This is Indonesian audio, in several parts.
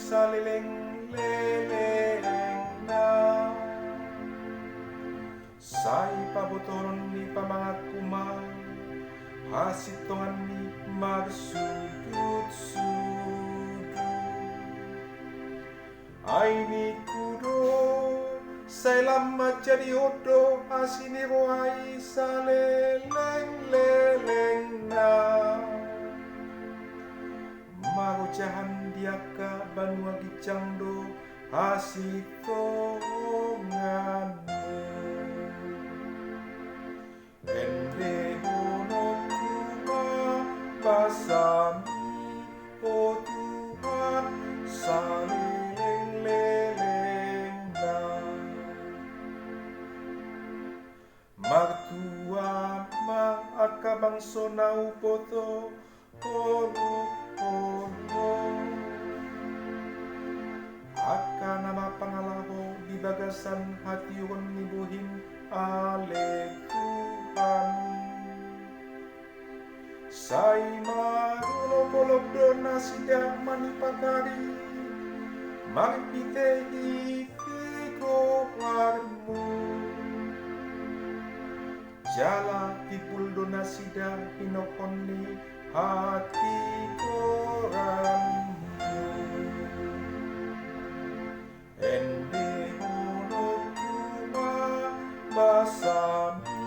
saleleng-leleng na sai pabotoron ni pamangakuma hasitongan ni magsudut-sudut ai ni kudo sai lama jadi odo asini roai saleleng-leleng na magocahan diaka banua gicangdo hasitonganmu ende hono kuma basami oh Tuhan saleleng-leleng na martua ma akabang sonau poto Aka nama pangalaho di bagasan hati on nibuhin ale Tuhan sai marulog-ulog dona sidak manipagari magpitehi figo warmu jala tipul dona sidak hinokonni hati koranmu ende hono kuma basami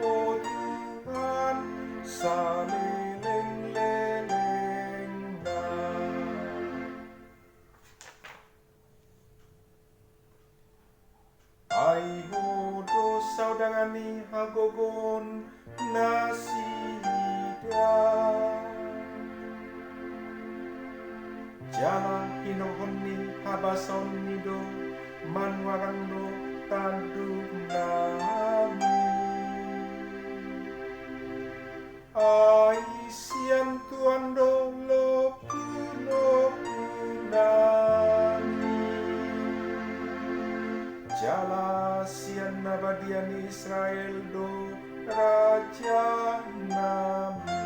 oh Tuhan saleleng-leleng na ai hodo saudangani hagogon nasida jala hinohonni habason nido manwarangdo tanduk nami ai sian tuando lopu nani jala sian nabadian Israel do raja nami